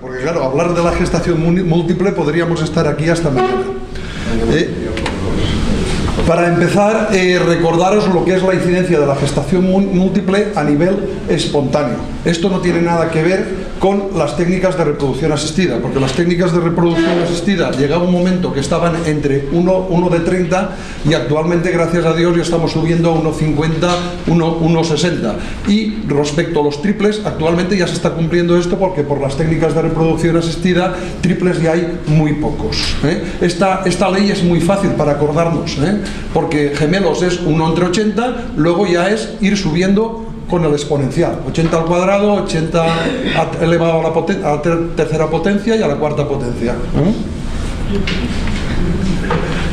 porque claro, hablar de la gestación múltiple podríamos estar aquí hasta mañana. Para empezar, recordaros lo que es la incidencia de la gestación múltiple a nivel espontáneo. Esto no tiene nada que ver con las técnicas de reproducción asistida, porque las técnicas de reproducción asistida llegaba un momento que estaban entre 1 de 30 y actualmente, gracias a Dios, ya estamos subiendo a 1,50, 1,60. Y respecto a los triples, actualmente ya se está cumpliendo esto porque por las técnicas de reproducción asistida, triples ya hay muy pocos. Esta ley es muy fácil para acordarnos, porque gemelos es 1 entre 80, luego ya es ir subiendo con el exponencial, 80 al cuadrado, 80 elevado a la tercera potencia y a la cuarta potencia.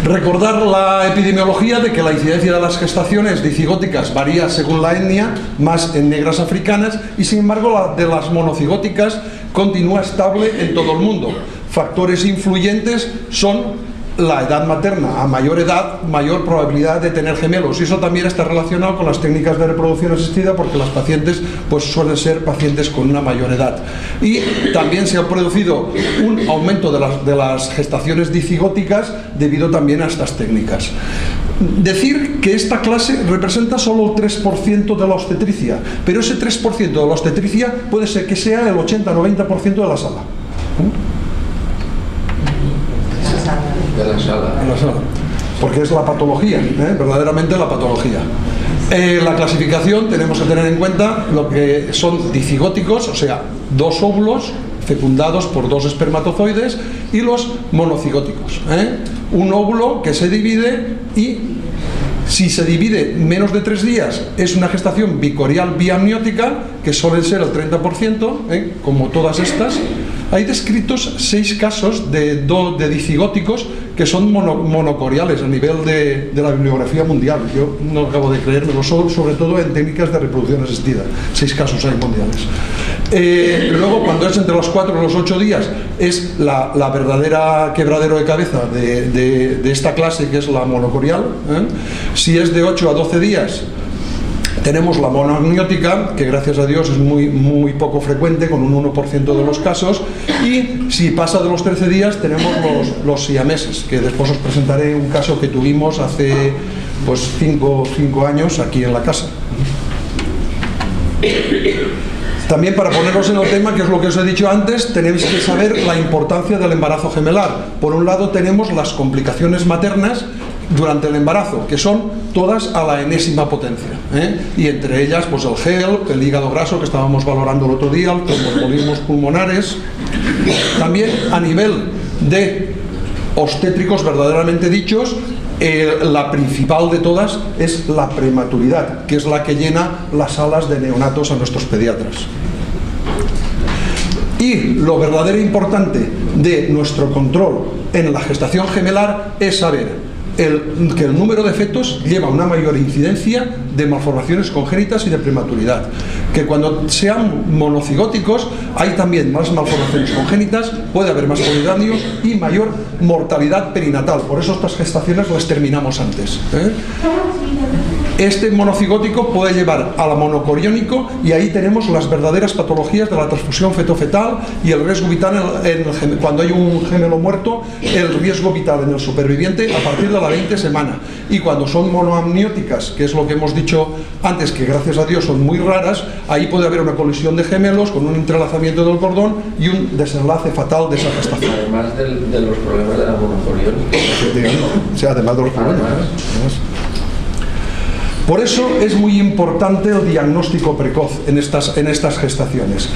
Recordar la epidemiología de que la incidencia de las gestaciones dicigóticas varía según la etnia, más en negras africanas, y sin embargo la de las monocigóticas continúa estable en todo el mundo. Factores influyentes son la edad materna. A mayor edad, mayor probabilidad de tener gemelos, y eso también está relacionado con las técnicas de reproducción asistida, porque las pacientes pues suelen ser pacientes con una mayor edad. Y también se ha producido un aumento de las gestaciones dicigóticas debido también a estas técnicas. Decir que esta clase representa solo el 3% de la obstetricia, pero ese 3% de la obstetricia puede ser que sea el 80-90% de la sala. De la sala. Porque es la patología, verdaderamente la patología. La clasificación tenemos que tener en cuenta lo que son dicigóticos, o sea, 2 óvulos fecundados por 2 espermatozoides, y los monocigóticos, un óvulo que se divide, y si se divide menos de 3 días es una gestación bicorial biamniótica, que suele ser el 30%, como todas estas. Hay descritos 6 casos de dicigóticos que son monocoriales a nivel de la bibliografía mundial. Yo no acabo de creérmelo, sobre todo en técnicas de reproducción asistida. 6 casos hay mundiales. Luego, cuando es entre los 4 y los 8 días, es la verdadera quebradero de cabeza de esta clase, que es la monocorial. Si es de 8 a 12 días, tenemos la monoamniótica, que gracias a Dios es muy poco frecuente, con un 1% de los casos, y si pasa de los 13 días tenemos los siameses, que después os presentaré un caso que tuvimos hace 5 años aquí en la casa. También, para ponernos en el tema, que es lo que os he dicho antes, tenéis que saber la importancia del embarazo gemelar. Por un lado tenemos las complicaciones maternas durante el embarazo, que son todas a la enésima potencia, y entre ellas pues el gel, el hígado graso, que estábamos valorando el otro día, los embolismos pulmonares. También a nivel de obstétricos verdaderamente dichos, la principal de todas es la prematuridad, que es la que llena las salas de neonatos a nuestros pediatras. Y lo verdaderamente importante de nuestro control en la gestación gemelar es saber que el número de fetos lleva una mayor incidencia de malformaciones congénitas y de prematuridad, que cuando sean monocigóticos hay también más malformaciones congénitas, puede haber más polidáneos y mayor mortalidad perinatal. Por eso estas gestaciones las terminamos antes. Este monocigótico puede llevar a la monocoriónico, y ahí tenemos las verdaderas patologías de la transfusión feto-fetal y el riesgo vital cuando hay un gemelo muerto, el riesgo vital en el superviviente a partir de la 20 semana. Y cuando son monoamnióticas, que es lo que hemos dicho antes, que gracias a Dios son muy raras, ahí puede haber una colisión de gemelos con un entrelazamiento del cordón y un desenlace fatal de esa gestación. Además de los problemas de la monocoriónica. O sea, además de los problemas. Por eso es muy importante el diagnóstico precoz en estas gestaciones.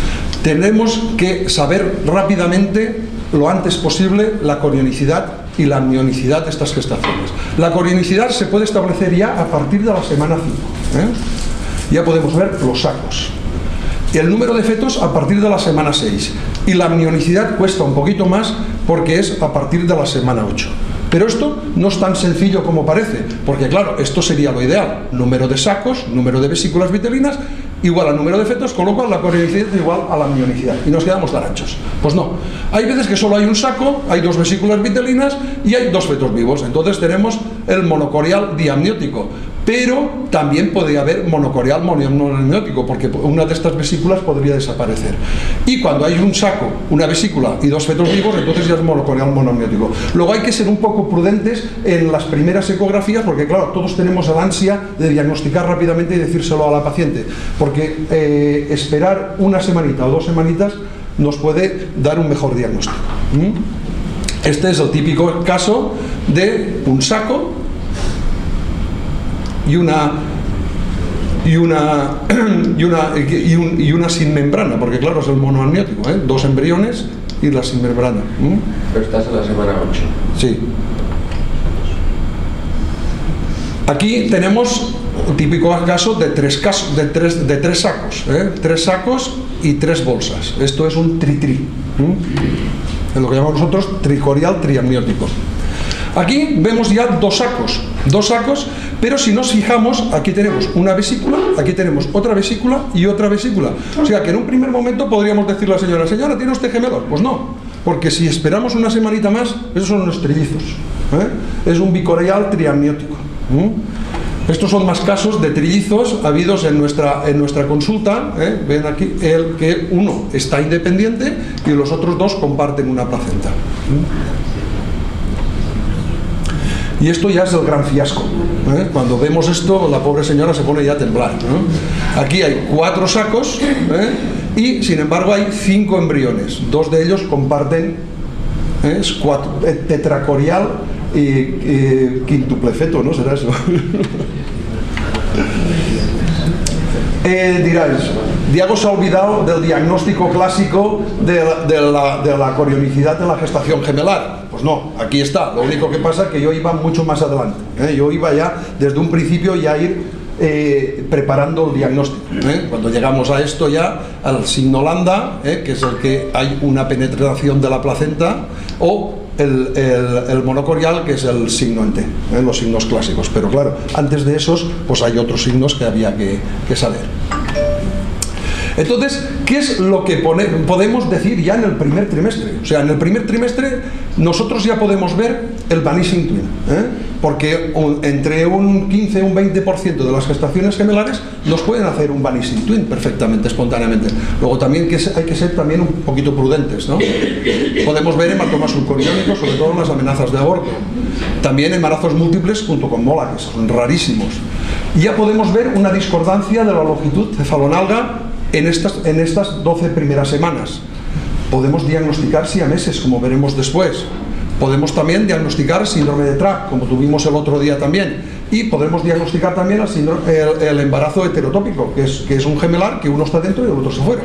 Tenemos que saber rápidamente, lo antes posible, la corionicidad y la amnionicidad de estas gestaciones. La corionicidad se puede establecer ya a partir de la semana 5. Ya podemos ver los sacos. Y el número de fetos a partir de la semana 6. Y la amnionicidad cuesta un poquito más porque es a partir de la semana 8. Pero esto no es tan sencillo como parece, porque claro, esto sería lo ideal: número de sacos, número de vesículas vitelinas igual al número de fetos, con lo cual la corionicidad es igual a la amnionicidad, y nos quedamos tan anchos. Pues no, hay veces que solo hay un saco, hay 2 vesículas vitelinas y hay 2 fetos vivos. Entonces tenemos el monocorial diamniótico. pero también podría haber monocorial monoamniótico, porque una de estas vesículas podría desaparecer. Y cuando hay un saco, una vesícula y dos fetos vivos, entonces ya es monocorial monoamniótico. Luego hay que ser un poco prudentes en las primeras ecografías, porque claro, todos tenemos el ansia de diagnosticar rápidamente y decírselo a la paciente, porque esperar una semanita o 2 semanitas nos puede dar un mejor diagnóstico. Este es el típico caso de un saco y una sin membrana, porque claro, es el monoamniótico, 2 embriones y la sin membrana. Pero estás en la semana 8. Sí. Aquí tenemos el típico caso de 3 sacos, 3 sacos y 3 bolsas. Esto es un tri-tri, es lo que llamamos nosotros tricorial triamniótico. Aquí vemos ya 2 sacos, pero si nos fijamos, aquí tenemos una vesícula, aquí tenemos otra vesícula y otra vesícula. O sea que en un primer momento podríamos decirle a la señora, ¿tiene usted gemelos? Pues no, porque si esperamos una semanita más, esos son unos trillizos. Es un bicorial triamniótico. Estos son más casos de trillizos habidos en nuestra consulta. Ven aquí el que uno está independiente y los otros 2 comparten una placenta. Y esto ya es el gran fiasco. Cuando vemos esto, la pobre señora se pone ya a temblar. Aquí hay 4 sacos y sin embargo hay 5 embriones. 2 de ellos comparten tetracorial y quíntuple feto, ¿no? ¿Será eso? Diráis, Diego se ha olvidado del diagnóstico clásico de la corionicidad en la gestación gemelar. Pues no, aquí está. Lo único que pasa es que yo iba mucho más adelante. Yo iba ya desde un principio ya a ir preparando el diagnóstico. Cuando llegamos a esto ya, al signo lambda, que es el que hay una penetración de la placenta, o el monocorial, que es el signo en T, los signos clásicos. Pero claro, antes de esos, pues hay otros signos que había que saber. Entonces, ¿qué es lo que podemos decir ya en el primer trimestre? O sea, en el primer trimestre nosotros ya podemos ver el vanishing twin, porque entre un 15 y un 20% de las gestaciones gemelares nos pueden hacer un vanishing twin perfectamente, espontáneamente. Luego también hay que ser también un poquito prudentes, ¿no? Podemos ver hematomas subcoriónicos, sobre todo en las amenazas de aborto. También embarazos múltiples junto con mola, que son rarísimos. Y ya podemos ver una discordancia de la longitud cefalonalga en estas 12 primeras semanas. Podemos diagnosticar siameses, como veremos después. Podemos también diagnosticar síndrome de TRAP, como tuvimos el otro día también. Y podemos diagnosticar también el embarazo heterotópico, que es un gemelar que uno está dentro y el otro está fuera.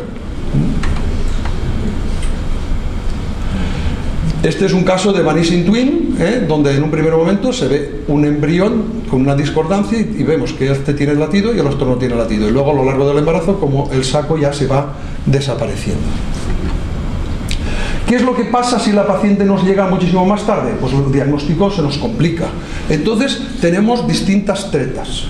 Este es un caso de vanishing twin, donde en un primer momento se ve un embrión con una discordancia y vemos que este tiene latido y el otro no tiene latido. Y luego a lo largo del embarazo, como el saco ya se va desapareciendo. ¿Qué es lo que pasa si la paciente nos llega muchísimo más tarde? Pues el diagnóstico se nos complica. Entonces tenemos distintas tretas.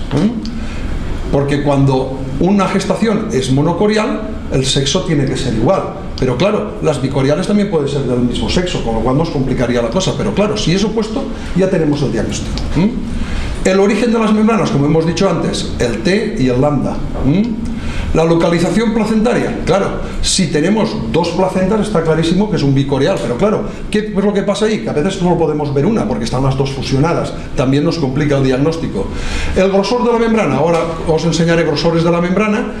Porque cuando una gestación es monocorial, el sexo tiene que ser igual. Pero claro, las bicoriales también pueden ser del mismo sexo, con lo cual nos complicaría la cosa. Pero claro, si es opuesto, ya tenemos el diagnóstico. El origen de las membranas, como hemos dicho antes, el T y el lambda. La localización placentaria, claro, si tenemos 2 placentas está clarísimo que es un bicorial, pero claro, ¿qué es lo que pasa ahí? Que a veces solo podemos ver una porque están las 2 fusionadas, también nos complica el diagnóstico. El grosor de la membrana, ahora os enseñaré grosores de la membrana.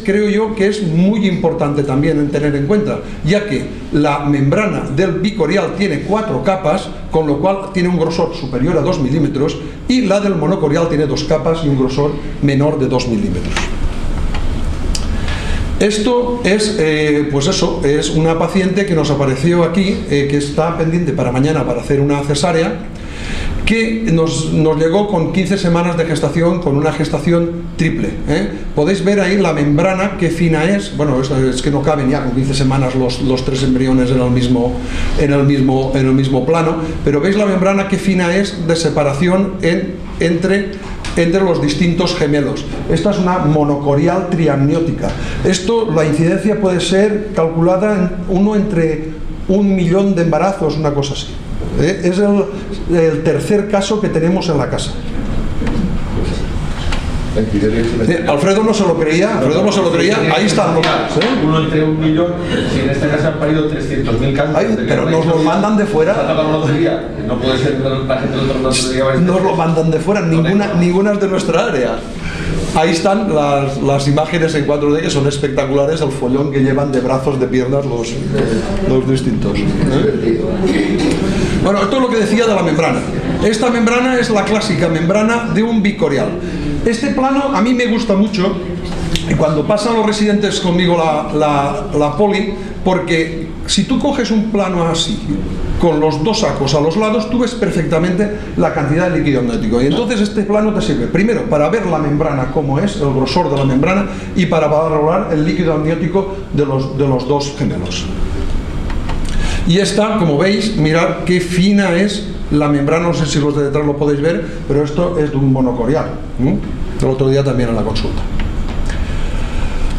Creo yo que es muy importante también en tener en cuenta, ya que la membrana del bicorial tiene 4 capas, con lo cual tiene un grosor superior a 2 milímetros, y la del monocorial tiene 2 capas y un grosor menor de 2 milímetros. Esto es, pues eso, es una paciente que nos apareció aquí, que está pendiente para mañana para hacer una cesárea, que nos llegó con 15 semanas de gestación, con una gestación triple. Podéis ver ahí la membrana, qué fina es. Bueno, es que no caben ya con 15 semanas los 3 embriones en el mismo plano, pero veis la membrana qué fina es de separación entre los distintos gemelos. Esta es una monocorial triamniótica. La incidencia puede ser calculada entre 1 millón de embarazos, una cosa así. Es el tercer caso que tenemos en la casa. Alfredo no se lo creía, ahí están los datos, Uno entre 1 millón, si en esta casa han parido 300.000 cánceres. Pero nos lo mandan de fuera. No puede ser la gente del otro lotería. Nos lo mandan de fuera, ninguna es de nuestra área. Ahí están las imágenes en 4D que son espectaculares, el follón que llevan de brazos, de piernas los distintos. Bueno, esto es lo que decía de la membrana. Esta membrana es la clásica membrana de un bicorial. Este plano a mí me gusta mucho y cuando pasan los residentes conmigo la poli, porque si tú coges un plano así, con los dos sacos a los lados, tú ves perfectamente la cantidad de líquido amniótico. Y entonces este plano te sirve, primero, para ver la membrana, cómo es, el grosor de la membrana, y para valorar el líquido amniótico de los dos gemelos. Y esta, como veis, mirad qué fina es la membrana, no sé si los de detrás lo podéis ver, pero esto es de un monocorial. El otro día también en la consulta.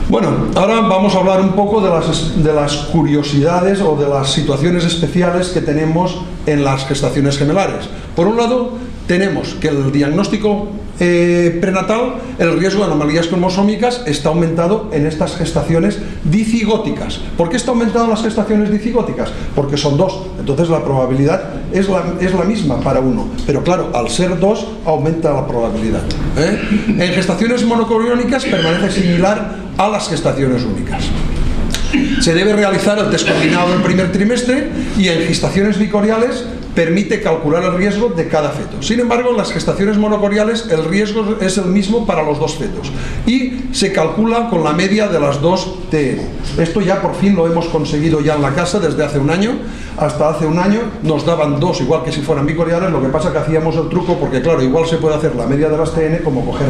Bueno, ahora vamos a hablar un poco de las curiosidades o de las situaciones especiales que tenemos en las gestaciones gemelares. Por un lado, tenemos que el diagnóstico prenatal, el riesgo de anomalías cromosómicas está aumentado en estas gestaciones dicigóticas. ¿Por qué está aumentado en las gestaciones dicigóticas? Porque son 2, entonces la probabilidad es la misma para uno, pero claro, al ser 2 aumenta la probabilidad. En gestaciones monocoriónicas permanece similar a las gestaciones únicas. Se debe realizar el test combinado del primer trimestre y en gestaciones bicoriales permite calcular el riesgo de cada feto. Sin embargo, en las gestaciones monocoriales el riesgo es el mismo para los 2 fetos y se calcula con la media de las 2 TN. Esto ya por fin lo hemos conseguido ya en la casa desde hace un año. Hasta hace un año nos daban 2 igual que si fueran bicoriales, lo que pasa que hacíamos el truco porque claro, igual se puede hacer la media de las TN como coger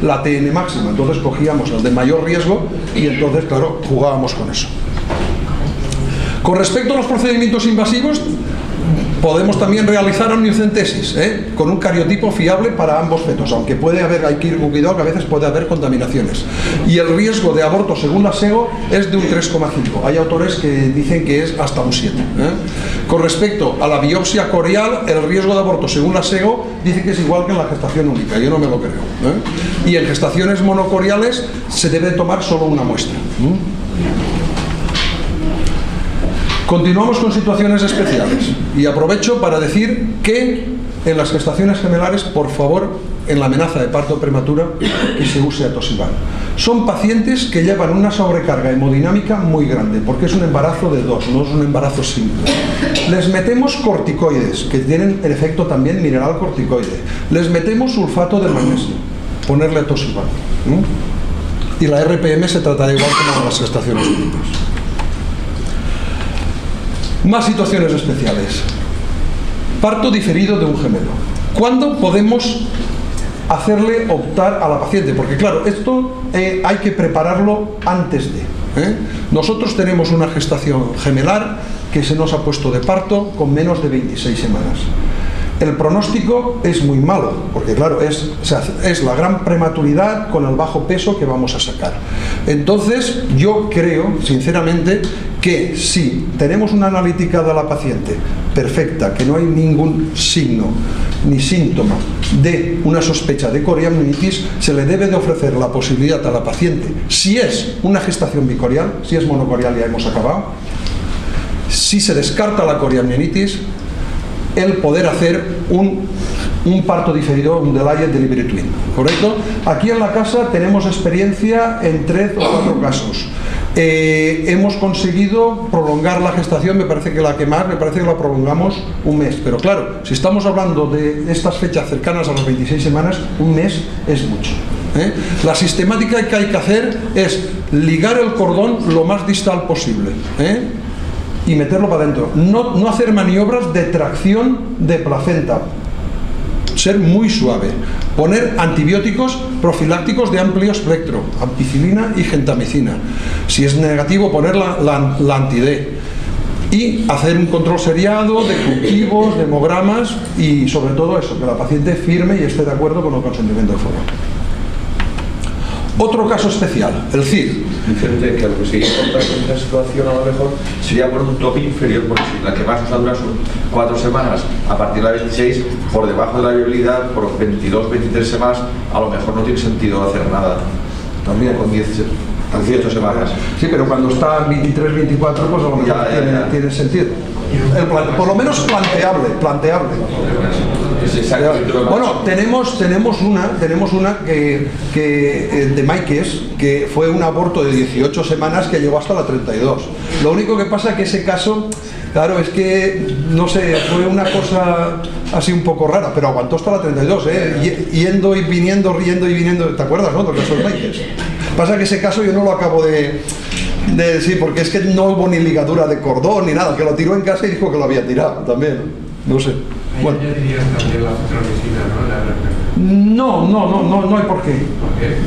la TN máxima. Entonces cogíamos el de mayor riesgo y entonces claro, jugábamos con eso. Con respecto a los procedimientos invasivos, podemos también realizar amniocentesis con un cariotipo fiable para ambos fetos, aunque hay que ir con cuidado que a veces puede haber contaminaciones. Y el riesgo de aborto según la SEGO es de un 3,5. Hay autores que dicen que es hasta un 7. Con respecto a la biopsia corial, el riesgo de aborto según la SEGO dice que es igual que en la gestación única. Yo no me lo creo. Y en gestaciones monocoriales se debe tomar solo una muestra. Continuamos con situaciones especiales y aprovecho para decir que en las gestaciones gemelares, por favor, en la amenaza de parto prematura, que se use atosiban. Son pacientes que llevan una sobrecarga hemodinámica muy grande, porque es un embarazo de 2, no es un embarazo simple. Les metemos corticoides, que tienen el efecto también mineral corticoide. Les metemos sulfato de magnesio, ponerle atosiban. Y la RPM se tratará igual como en las gestaciones únicas. Más situaciones especiales. Parto diferido de un gemelo. ¿Cuándo podemos hacerle optar a la paciente? Porque claro, esto hay que prepararlo antes de. Nosotros tenemos una gestación gemelar que se nos ha puesto de parto con menos de 26 semanas. El pronóstico es muy malo, porque claro, es la gran prematuridad con el bajo peso que vamos a sacar. Entonces, yo creo, sinceramente, que si tenemos una analítica de la paciente perfecta, que no hay ningún signo ni síntoma de una sospecha de coriamnionitis, se le debe de ofrecer la posibilidad a la paciente, si es una gestación bicorial, si es monocorial ya hemos acabado, si se descarta la coriamnionitis, el poder hacer un parto diferido, un delayed delivery twin, ¿correcto? Aquí en la casa tenemos experiencia en 3 o 4 casos. Hemos conseguido prolongar la gestación, me parece que la prolongamos un mes, pero claro, si estamos hablando de estas fechas cercanas a las 26 semanas, un mes es mucho. La sistemática que hay que hacer es ligar el cordón lo más distal posible, y meterlo para adentro, no hacer maniobras de tracción de placenta, ser muy suave, poner antibióticos profilácticos de amplio espectro, ampicilina y gentamicina, si es negativo poner la anti-D, y hacer un control seriado de cultivos, de hemogramas y sobre todo eso, que la paciente firme y esté de acuerdo con el consentimiento de foro. Otro caso especial, el CIR. Vicente, que lo que sí encontrar en esta situación a lo mejor sería poner un tope inferior, porque si la que más nos dura son 4 semanas, a partir de la 26, por debajo de la viabilidad, por 22, 23 semanas, a lo mejor no tiene sentido hacer nada. También con 18 semanas. Sí, pero cuando está en 23, 24, pues a lo mejor tiene sentido. Por lo menos planteable. Bueno, tenemos una que de Maikes, que fue un aborto de 18 semanas que llegó hasta la 32. Lo único que pasa es que ese caso, claro, es que, no sé, fue una cosa así un poco rara, pero aguantó hasta la 32, yendo y viniendo, riendo y viniendo. ¿Te acuerdas, no? Del caso de Maikes. Pasa que ese caso yo no lo acabo de decir, porque es que no hubo ni ligadura de cordón ni nada, que lo tiró en casa y dijo que lo había tirado también, no sé. Bueno. ¿Ya dirías también la citromicina, no? No hay por qué.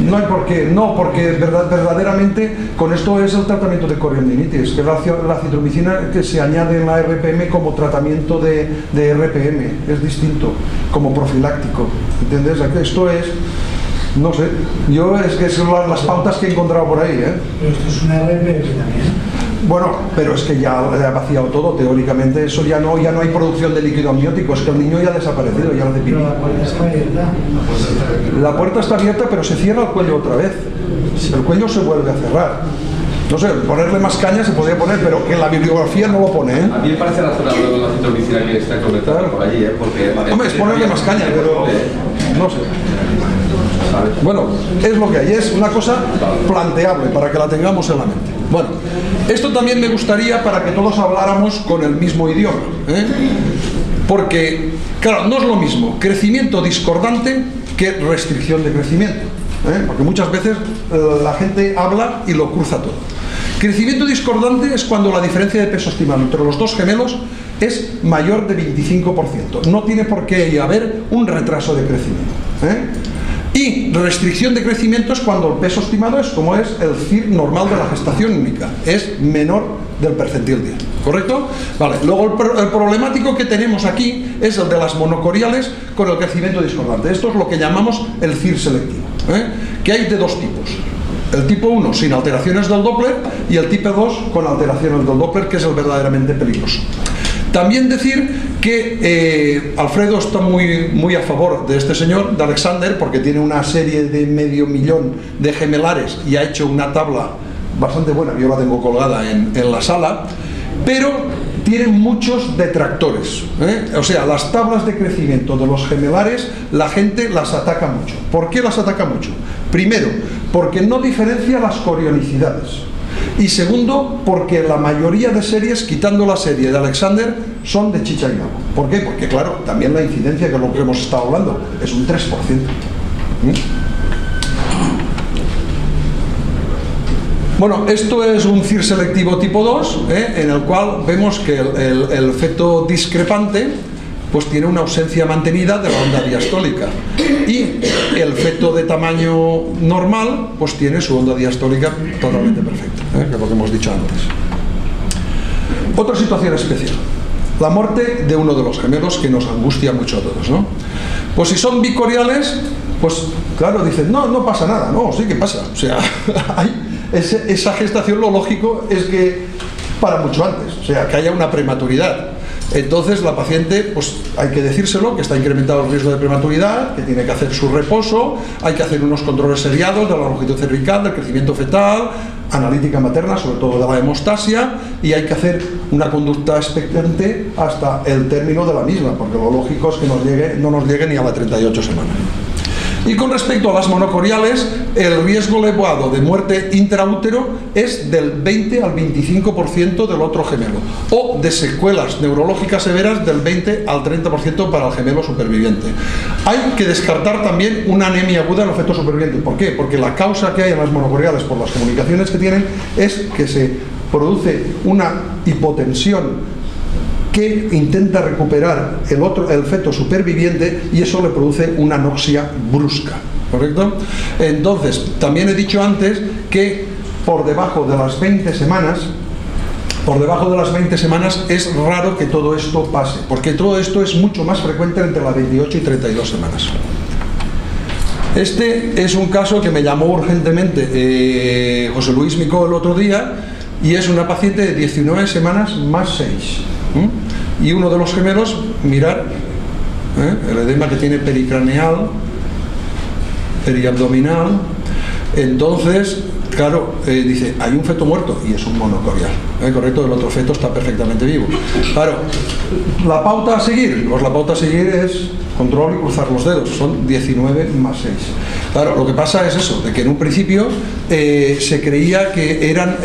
No hay por qué. No, porque verdaderamente con esto es el tratamiento de coriandinitis, que es la citromicina que se añade en la RPM como tratamiento de RPM, es distinto, como profiláctico. ¿Entiendes? Esto es, no sé, es que son las pautas que he encontrado por ahí, ¿eh? Pero esto es una RPM también. Bueno, pero es que ya ha vaciado todo, teóricamente eso ya no hay producción de líquido amniótico, es que el niño ya ha desaparecido, ya no hace pipí. Pero la puerta está abierta. La puerta está abierta, pero se cierra el cuello otra vez. El cuello se vuelve a cerrar. No sé, ponerle más caña se podría poner, pero que en la bibliografía no lo pone, ¿eh? A mí me parece razonable con la citromicina que está comentada por allí, porque... Hombre, es ponerle más caña, pero no sé. Bueno, es lo que hay, es una cosa planteable para que la tengamos en la mente. Bueno, esto también me gustaría para que todos habláramos con el mismo idioma, ¿eh? Porque, claro, no es lo mismo crecimiento discordante que restricción de crecimiento, ¿eh? Porque muchas veces la gente habla y lo cruza todo. Crecimiento discordante es cuando la diferencia de peso estimado entre los dos gemelos es mayor de 25%. No tiene por qué haber un retraso de crecimiento, ¿eh? Y restricción de crecimiento es cuando el peso estimado es como es el CIR normal de la gestación única, es menor del percentil 10, ¿correcto? Vale, luego el problemático que tenemos aquí es el de las monocoriales con el crecimiento discordante. Esto es lo que llamamos el CIR selectivo, ¿eh? Que hay de dos tipos. El tipo 1 sin alteraciones del Doppler y el tipo 2 con alteraciones del Doppler, que es el verdaderamente peligroso. También decir que Alfredo está muy a favor de este señor, de Alexander, porque tiene una serie de 500.000 de gemelares y ha hecho una tabla bastante buena, yo la tengo colgada en la sala, pero tiene muchos detractores, ¿eh? O sea, las tablas de crecimiento de los gemelares la gente las ataca mucho. ¿Por qué las ataca mucho? Primero, porque no diferencia las corionicidades. Y segundo, porque la mayoría de series, quitando la serie de Alexander, son de chicha y agua. ¿Por qué? Porque, claro, también la incidencia, que es lo que hemos estado hablando, es un 3%. Bueno, esto es un CIR selectivo tipo 2, en el cual vemos que el feto discrepante pues tiene una ausencia mantenida de la onda diastólica, y el feto de tamaño normal pues tiene su onda diastólica totalmente perfecta, que es lo que hemos dicho antes. Otra situación especial, la muerte de uno de los gemelos, que nos angustia mucho a todos, ¿no? Pues si son bicoriales, pues claro, dicen, no pasa nada. No, sí que pasa, o sea, esa gestación, lo lógico es que para mucho antes, o sea, que haya una prematuridad. Entonces la paciente, pues hay que decírselo, que está incrementado el riesgo de prematuridad, que tiene que hacer su reposo, hay que hacer unos controles seriados de la longitud cervical, del crecimiento fetal, analítica materna, sobre todo de la hemostasia, y hay que hacer una conducta expectante hasta el término de la misma, porque lo lógico es que no nos llegue ni a la 38 semanas. Y con respecto a las monocoriales, el riesgo elevado de muerte intraútero es del 20 al 25% del otro gemelo, o de secuelas neurológicas severas del 20 al 30% para el gemelo superviviente. Hay que descartar también una anemia aguda en el feto superviviente. ¿Por qué? Porque la causa que hay en las monocoriales por las comunicaciones que tienen es que se produce una hipotensión que intenta recuperar el feto superviviente, y eso le produce una anoxia brusca, ¿correcto? Entonces, también he dicho antes que por debajo de las 20 semanas es raro que todo esto pase, porque todo esto es mucho más frecuente entre las 28 y 32 semanas. Este es un caso que me llamó urgentemente José Luis Micó el otro día, y es una paciente de 19 semanas más 6. Y uno de los gemelos, mirar, el edema que tiene pericraneal, periabdominal. Entonces, claro, dice, hay un feto muerto y es un monocorial, correcto, el otro feto está perfectamente vivo. Claro, la pauta a seguir, pues la pauta a seguir es control y cruzar los dedos, son 19 más 6. Claro, lo que pasa es eso, de que en un principio se creía que eran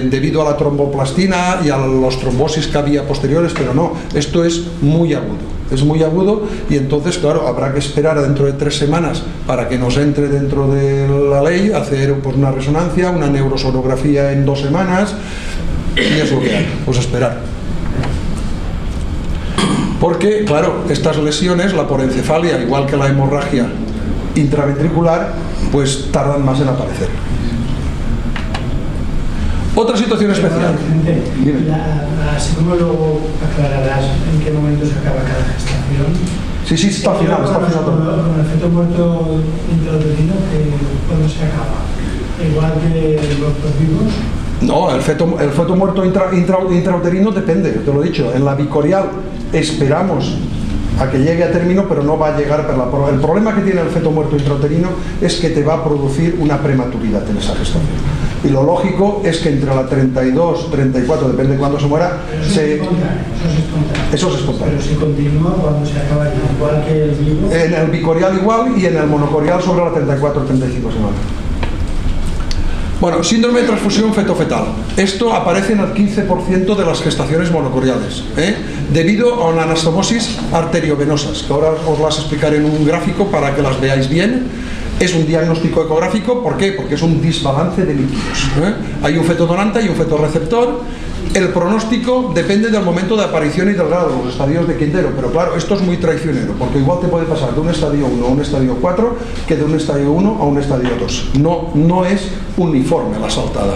debido a la tromboplastina y a los trombosis que había posteriores, pero no, esto es muy agudo. Es muy agudo y entonces, claro, habrá que esperar dentro de 3 semanas para que nos entre dentro de la ley, hacer pues, una resonancia, una neurosonografía en 2 semanas, y es lo que hay, pues esperar. Porque, claro, estas lesiones, la porencefalia, igual que la hemorragia intraventricular, pues tardan más en aparecer. Otra situación especial. Dime. Así como luego aclararás en qué momento se acaba cada gestación. Sí, está al final, está al final. Con el feto muerto intrauterino, ¿cuándo se acaba? Igual que los vivos. No, el feto muerto intrauterino depende, te lo he dicho. En la bicorial esperamos a que llegue a término, pero no va a llegar el problema que tiene el feto muerto intrauterino es que te va a producir una prematuridad en esa gestación. Y lo lógico es que entre la 32, 34, depende de cuándo se muera, eso es espontáneo. Pero si continúa, ¿cuándo se acaba? Igual que el vivo. En el bicorial igual y en el monocorial sobre la 34 35 semanas. Bueno, síndrome de transfusión feto-fetal. Esto aparece en el 15% de las gestaciones monocoriales, debido a una anastomosis arteriovenosas, que ahora os las explicaré en un gráfico para que las veáis bien. Es un diagnóstico ecográfico, ¿por qué? Porque es un desbalance de líquidos. Hay un feto donante y un feto receptor. El pronóstico depende del momento de aparición y del grado, los estadios de Quintero, pero claro, esto es muy traicionero, porque igual te puede pasar de un estadio 1 a un estadio 4 que de un estadio 1 a un estadio 2. No es uniforme la saltada.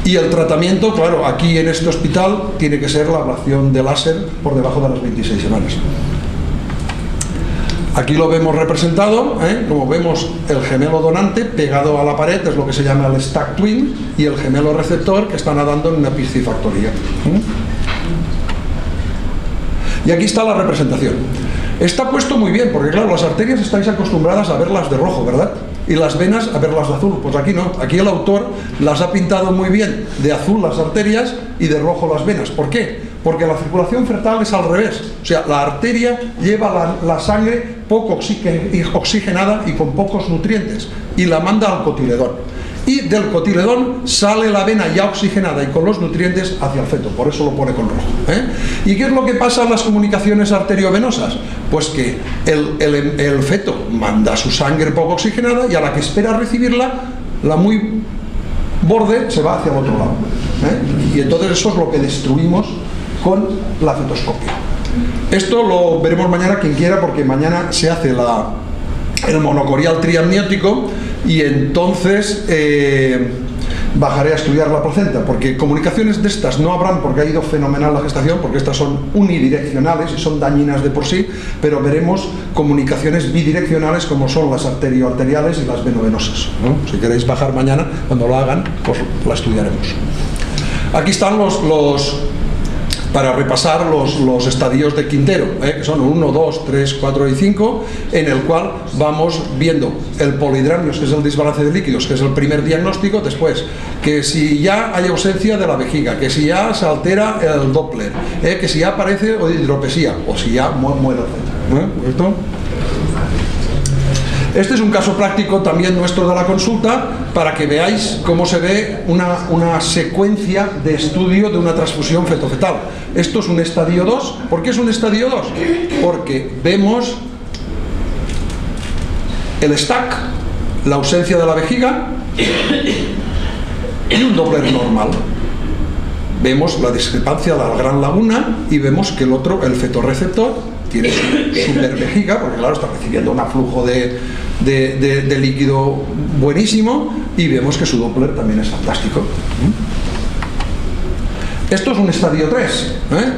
Y el tratamiento, claro, aquí en este hospital tiene que ser la ablación de láser por debajo de las 26 semanas. Aquí lo vemos representado, como vemos el gemelo donante pegado a la pared, es lo que se llama el stack twin, y el gemelo receptor que está nadando en una piscifactoría. Y aquí está la representación. Está puesto muy bien, porque claro, las arterias estáis acostumbradas a verlas de rojo, ¿verdad? Y las venas a verlas de azul. Pues aquí no, aquí el autor las ha pintado muy bien, de azul las arterias y de rojo las venas. ¿Por qué? Porque la circulación fetal es al revés, o sea, la arteria lleva la sangre poco oxigenada y con pocos nutrientes y la manda al cotiledón. Y del cotiledón sale la vena ya oxigenada y con los nutrientes hacia el feto, por eso lo pone con rojo. ¿Y qué es lo que pasa en las comunicaciones arteriovenosas? Pues que el feto manda su sangre poco oxigenada y a la que espera recibirla, la muy borde se va hacia el otro lado. Y entonces eso es lo que destruimos con la fetoscopia. Esto lo veremos mañana quien quiera, porque mañana se hace el monocorial triamniótico y entonces bajaré a estudiar la placenta, porque comunicaciones de estas no habrán, porque ha ido fenomenal la gestación, porque estas son unidireccionales y son dañinas de por sí, pero veremos comunicaciones bidireccionales como son las arterioarteriales y las venovenosas, ¿no? Si queréis bajar mañana, cuando lo hagan, pues la estudiaremos. Aquí están para repasar los estadios de Quintero, que son 1, 2, 3, 4 y 5, en el cual vamos viendo el polidramnios, que es el desbalance de líquidos, que es el primer diagnóstico. Después, que si ya hay ausencia de la vejiga, que si ya se altera el Doppler, que si ya aparece hidropesía, o si ya muere el feto. ¿Esto? Este es un caso práctico también nuestro de la consulta, para que veáis cómo se ve una secuencia de estudio de una transfusión feto-fetal. Esto es un estadio 2. ¿Por qué es un estadio 2? Porque vemos el stack, la ausencia de la vejiga y un Doppler normal. Vemos la discrepancia de la gran laguna y vemos que el fetorreceptor tiene su supervejiga, porque claro, está recibiendo un aflujo de líquido buenísimo, y vemos que su Doppler también es fantástico. Esto es un estadio 3.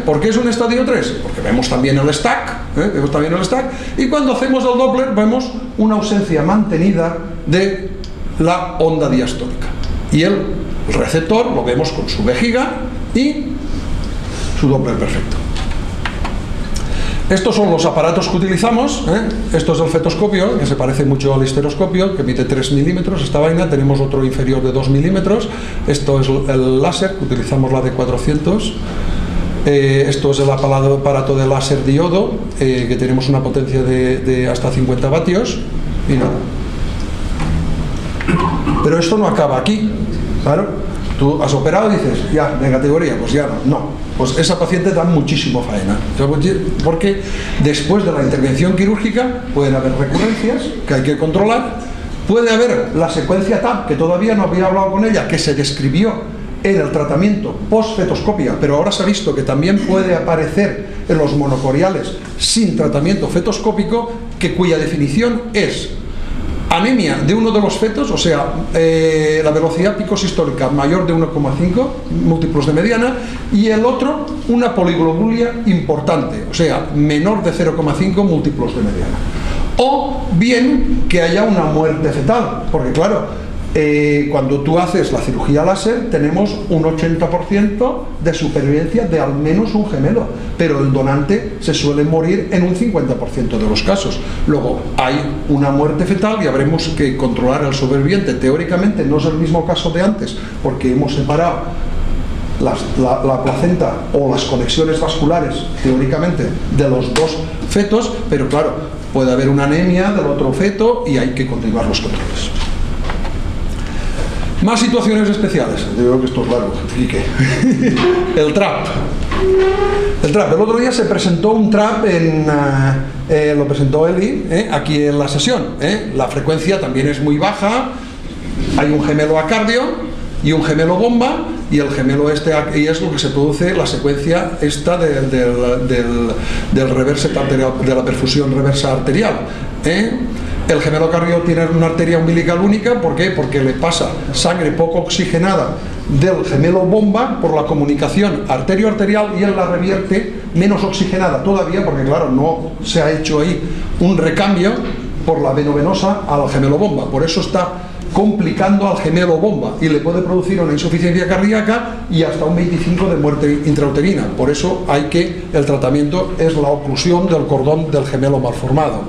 ¿Por qué es un estadio 3? Porque vemos también el stack, y cuando hacemos el Doppler vemos una ausencia mantenida de la onda diastónica. Y el receptor lo vemos con su vejiga y su Doppler perfecto. Estos son los aparatos que utilizamos. Esto es el fetoscopio, que se parece mucho al histeroscopio, que mide 3 milímetros. Esta vaina, tenemos otro inferior de 2 milímetros. Esto es el láser, que utilizamos la de 400. Esto es el aparato de láser diodo, que tenemos una potencia de hasta 50 vatios. Y nada. Pero esto no acaba aquí, claro. Tú has operado y dices, ya, de categoría, pues ya no. Pues esa paciente da muchísimo faena. Porque después de la intervención quirúrgica pueden haber recurrencias que hay que controlar. Puede haber la secuencia TAP, que todavía no había hablado con ella, que se describió en el tratamiento post-fetoscopia, pero ahora se ha visto que también puede aparecer en los monocoriales sin tratamiento fetoscópico, cuya definición es anemia de uno de los fetos, o sea, la velocidad picosistólica mayor de 1,5 múltiplos de mediana, y el otro una poliglobulia importante, o sea, menor de 0,5 múltiplos de mediana. O bien que haya una muerte fetal, porque claro, cuando tú haces la cirugía láser tenemos un 80% de supervivencia de al menos un gemelo, pero el donante se suele morir en un 50% de los casos. Luego hay una muerte fetal y habremos que controlar al superviviente. Teóricamente no es el mismo caso de antes, porque hemos separado la placenta o las conexiones vasculares teóricamente de los dos fetos, pero claro, puede haber una anemia del otro feto y hay que continuar los controles. Más situaciones especiales. Yo creo que esto es largo, Quique. El TRAP. El otro día se presentó un TRAP lo presentó Eli aquí en la sesión. La frecuencia también es muy baja. Hay un gemelo acardio y un gemelo bomba, y el gemelo y es lo que se produce la secuencia esta del reverse arterial, de la perfusión reversa arterial. El gemelo cardio tiene una arteria umbilical única. ¿Por qué? Porque le pasa sangre poco oxigenada del gemelo bomba por la comunicación arterio-arterial y él la revierte menos oxigenada todavía, porque claro, no se ha hecho ahí un recambio por la venovenosa al gemelo bomba. Por eso está complicando al gemelo bomba y le puede producir una insuficiencia cardíaca y hasta un 25% de muerte intrauterina. Por eso el tratamiento es la oclusión del cordón del gemelo malformado.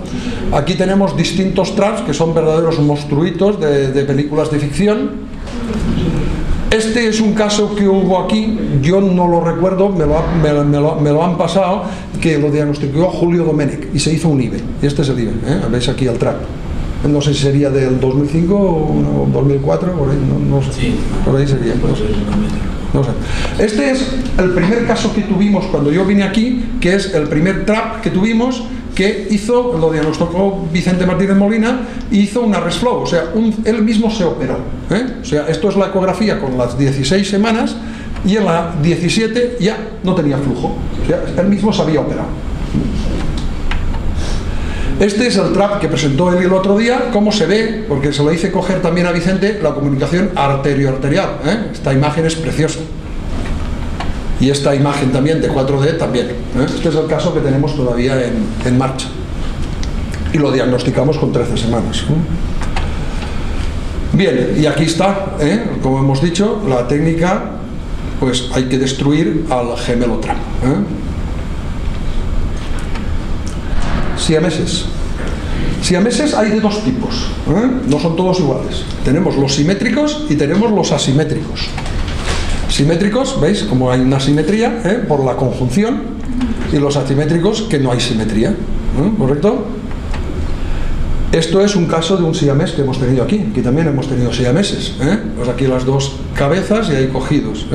Aquí tenemos distintos TRAPs que son verdaderos monstruitos de películas de ficción. Este es un caso que hubo aquí, yo no lo recuerdo, me lo han pasado, que lo diagnosticó Julio Domenech y se hizo un IBE. Y este es el IBE, veis aquí el TRAP. No sé si sería del 2005 o 2004, por ahí, no sé. Sí. Por ahí sería. No sé. Este es el primer caso que tuvimos cuando yo vine aquí, que es el primer TRAP que tuvimos, que lo diagnosticó Vicente Martínez Molina y hizo una RESFlow, o sea, él mismo se operó. O sea, esto es la ecografía con las 16 semanas y en la 17 ya no tenía flujo. O sea, él mismo se había operado. Este es el TRAP que presentó él el otro día. ¿Cómo se ve? Porque se lo hice coger también a Vicente la comunicación arterio-arterial. Esta imagen es preciosa. Y esta imagen también de 4D también. Este es el caso que tenemos todavía en marcha. Y lo diagnosticamos con 13 semanas. Bien, y aquí está, como hemos dicho, la técnica, pues hay que destruir al gemelo TRAP. Siameses hay de dos tipos, no son todos iguales. Tenemos los simétricos y tenemos los asimétricos. Simétricos, ¿veis? Como hay una simetría por la conjunción, y los asimétricos que no hay simetría, ¿correcto? Esto es un caso de un siamés que hemos tenido aquí. Aquí también hemos tenido siameses. Pues aquí las dos cabezas y ahí cogidos.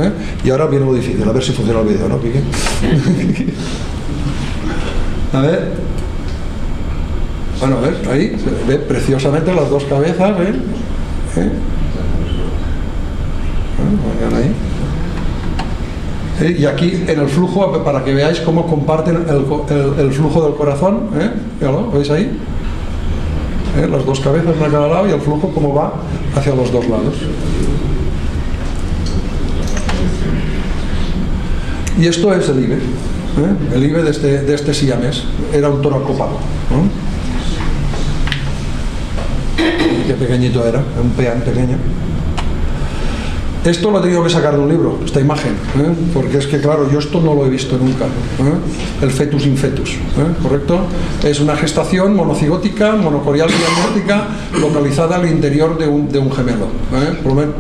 Y ahora viene lo difícil, a ver si funciona el vídeo, ¿no, Pique? A ver. Bueno, ¿ves? Ahí se ve preciosamente las dos cabezas, ¿ves? Bueno, ahí. Y aquí en el flujo, para que veáis cómo comparten el flujo del corazón, ¿lo veis ahí? Las dos cabezas de cada lado y el flujo cómo va hacia los dos lados. Y esto es el IBE. El IBE de este siamés. Era un toro acopado, ¿no? Qué pequeñito era, un peón pequeño. Esto lo he tenido que sacar de un libro, esta imagen, porque es que claro, yo esto no lo he visto nunca, el fetus in fetus, ¿correcto? Es una gestación monocigótica, monocorial diagnóstica, localizada al interior de un gemelo,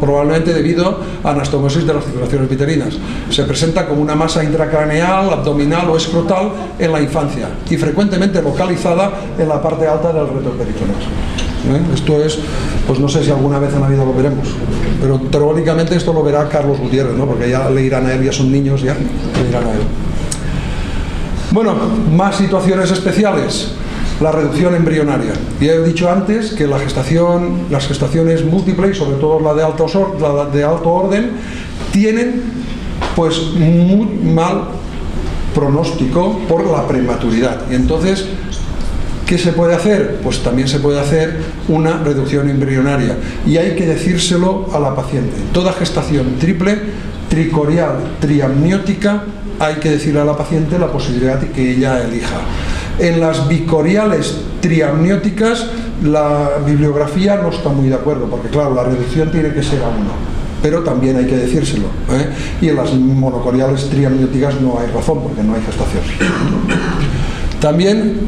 probablemente debido a anastomosis de las circulaciones viterinas. Se presenta como una masa intracraneal, abdominal o escrotal en la infancia y frecuentemente localizada en la parte alta del retroperitoneal. Esto es, pues no sé si alguna vez en la vida lo veremos, pero teóricamente esto lo verá Carlos Gutiérrez, ¿no? Porque ya le irán a él, ya son niños, ya le irán a él. Bueno, más situaciones especiales. La reducción embrionaria. Ya he dicho antes que las gestaciones múltiples, y sobre todo la de alto orden, tienen pues muy mal pronóstico por la prematuridad. Y entonces, ¿qué se puede hacer? Pues también se puede hacer una reducción embrionaria y hay que decírselo a la paciente. Toda gestación triple, tricorial, triamniótica, hay que decirle a la paciente la posibilidad de que ella elija. En las bicoriales triamnióticas la bibliografía no está muy de acuerdo porque claro, la reducción tiene que ser a 1. Pero también hay que decírselo, y en las monocoriales triamnióticas no hay razón porque no hay gestación. También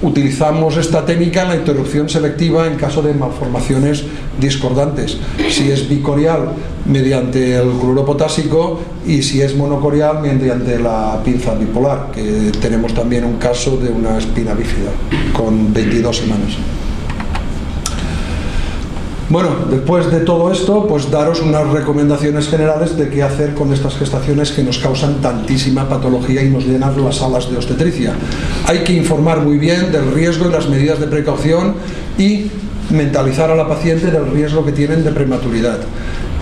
utilizamos esta técnica en la interrupción selectiva en caso de malformaciones discordantes. Si es bicorial, mediante el cloruro potásico, y si es monocorial, mediante la pinza bipolar, que tenemos también un caso de una espina bífida con 22 semanas. Bueno, después de todo esto, pues daros unas recomendaciones generales de qué hacer con estas gestaciones que nos causan tantísima patología y nos llenan las salas de obstetricia. Hay que informar muy bien del riesgo y las medidas de precaución y mentalizar a la paciente del riesgo que tienen de prematuridad.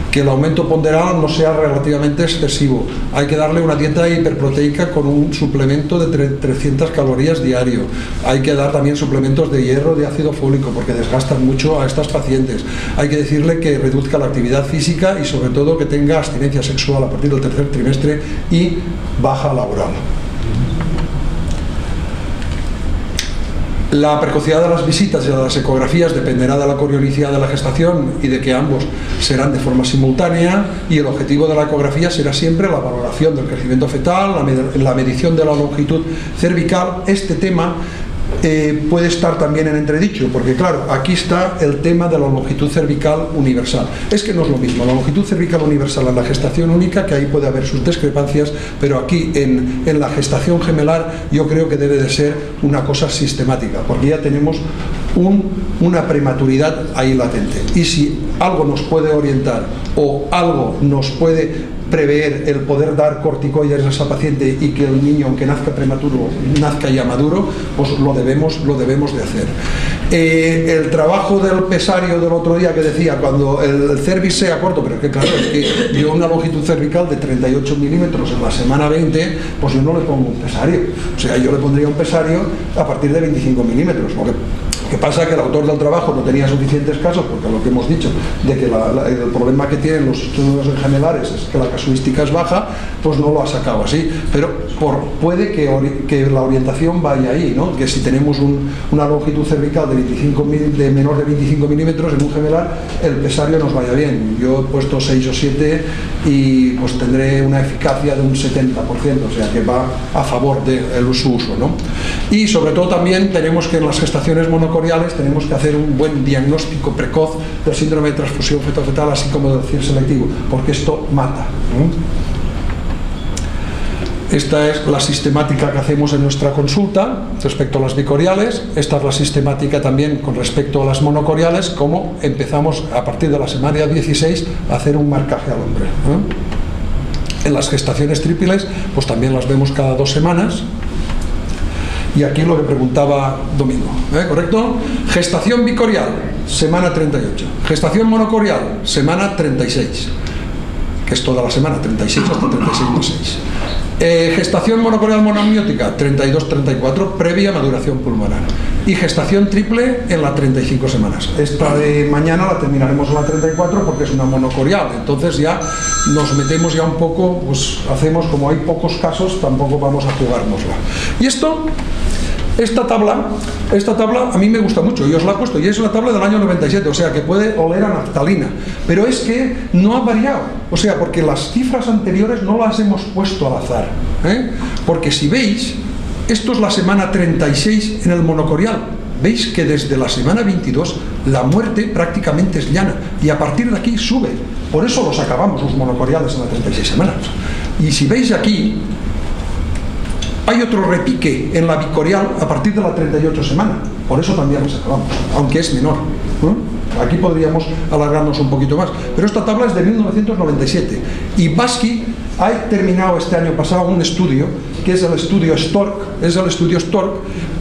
Que el aumento ponderal no sea relativamente excesivo. Hay que darle una dieta hiperproteica con un suplemento de 300 calorías diario. Hay que dar también suplementos de hierro, de ácido fólico, porque desgastan mucho a estas pacientes. Hay que decirle que reduzca la actividad física y sobre todo que tenga abstinencia sexual a partir del tercer trimestre y baja laboral. La precocidad de las visitas y de las ecografías dependerá de la corionicidad de la gestación y de que ambos serán de forma simultánea, y el objetivo de la ecografía será siempre la valoración del crecimiento fetal, la medición de la longitud cervical. Este tema puede estar también en entredicho, porque claro, aquí está el tema de la longitud cervical universal. Es que no es lo mismo la longitud cervical universal en la gestación única, que ahí puede haber sus discrepancias, pero aquí en la gestación gemelar yo creo que debe de ser una cosa sistemática, porque ya tenemos una prematuridad ahí latente. Y si algo nos puede orientar o algo nos puede prever el poder dar corticoides a esa paciente y que el niño, aunque nazca prematuro, nazca ya maduro, pues lo debemos de hacer. El trabajo del pesario del otro día que decía, cuando el cervix sea corto, pero es que claro, es que yo una longitud cervical de 38 milímetros en la semana 20, pues yo no le pongo un pesario. O sea, yo le pondría un pesario a partir de 25 milímetros, porque ¿qué pasa? Que el autor del trabajo no tenía suficientes casos, porque lo que hemos dicho, de que el problema que tienen los estudios gemelares es que la casuística es baja, pues no lo ha sacado así. Pero puede que la orientación vaya ahí, ¿no? Que si tenemos una longitud cervical de menor de 25 milímetros en un gemelar, el pesario nos vaya bien. Yo he puesto 6 o 7 y pues tendré una eficacia de un 70%, o sea que va a favor de su uso, ¿no? Y sobre todo también tenemos que en las gestaciones monocoriales tenemos que hacer un buen diagnóstico precoz del síndrome de transfusión feto-fetal, así como del CIR selectivo, porque esto mata, ¿no? Esta es la sistemática que hacemos en nuestra consulta respecto a las bicoriales. Esta es la sistemática también con respecto a las monocoriales, como empezamos a partir de la semana 16 a hacer un marcaje al hombre, ¿no? En las gestaciones triples pues también las vemos cada 2 semanas. Y aquí lo que preguntaba Domingo, ¿correcto? Gestación bicorial, semana 38. Gestación monocorial, semana 36, que es toda la semana, 36 hasta 36 más 6. Gestación monocoreal monoamniótica, 32-34, previa maduración pulmonar. Y gestación triple en las 35 semanas. Esta de mañana la terminaremos en la 34 porque es una monocorial. Entonces ya nos metemos ya un poco, pues hacemos, como hay pocos casos, tampoco vamos a jugárnosla. Y esta tabla a mí me gusta mucho, y os la he puesto, y es la tabla del año 97, o sea que puede oler a naftalina, pero es que no ha variado, o sea, porque las cifras anteriores no las hemos puesto al azar, porque si veis, esto es la semana 36 en el monocorial, veis que desde la semana 22 la muerte prácticamente es llana, y a partir de aquí sube, por eso los acabamos los monocoriales en las 36 semanas, y si veis aquí, hay otro repique en la bicorial a partir de la 38 semana, por eso también los acabamos, aunque es menor. Aquí podríamos alargarnos un poquito más, pero esta tabla es de 1997 y Baski ha terminado este año pasado un estudio, que es el estudio Stork,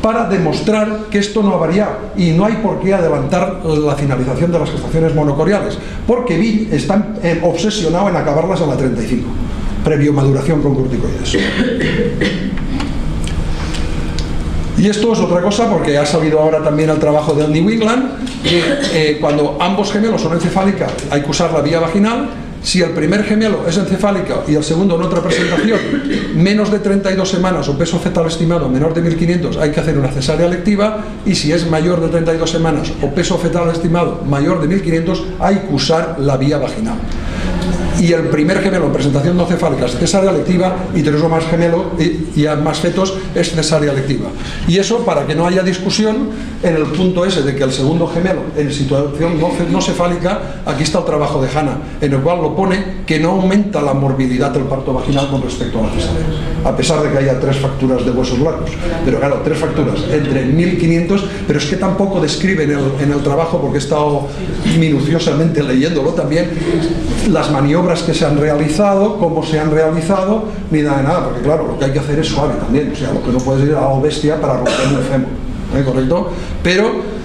para demostrar que esto no ha variado y no hay por qué adelantar la finalización de las gestaciones monocoriales, porque Bill está obsesionado en acabarlas a la 35, previo maduración con corticoides. Y esto es otra cosa porque ha salido ahora también el trabajo del New England, que cuando ambos gemelos son encefálicos hay que usar la vía vaginal. Si el primer gemelo es encefálico y el segundo en otra presentación, menos de 32 semanas o peso fetal estimado menor de 1500, hay que hacer una cesárea electiva, y si es mayor de 32 semanas o peso fetal estimado mayor de 1500, hay que usar la vía vaginal. Y el primer gemelo en presentación no cefálica es cesárea electiva, y tenemos más gemelo y a más fetos es cesárea electiva. Y eso para que no haya discusión en el punto ese de que el segundo gemelo en situación no cefálica, aquí está el trabajo de Hanna, en el cual lo pone que no aumenta la morbilidad del parto vaginal con respecto a la cesárea, a pesar de que haya 3 fracturas de huesos largos. Pero claro, 3 fracturas entre 1500, pero es que tampoco describe en el trabajo, porque he estado minuciosamente leyéndolo también, las maniobras que se han realizado, cómo se han realizado, ni nada de nada, porque claro, lo que hay que hacer es suave también, o sea, lo que no puedes ir a la bestia para romper un fémur, ¿correcto? Pero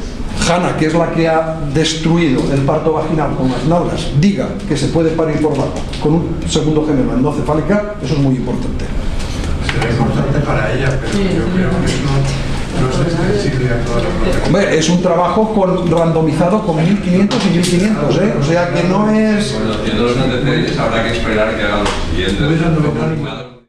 Hanna, que es la que ha destruido el parto vaginal con las nalgas, diga que se puede parir por abajo con un segundo gemelo no cefálica, eso es muy importante. Será importante para ella, pero yo creo que eso no es extensible a toda la población. Hombre, es un trabajo randomizado con 1500 y 1500, o sea que no es... Bueno, viendo los antecedentes habrá que esperar que haga los siguientes.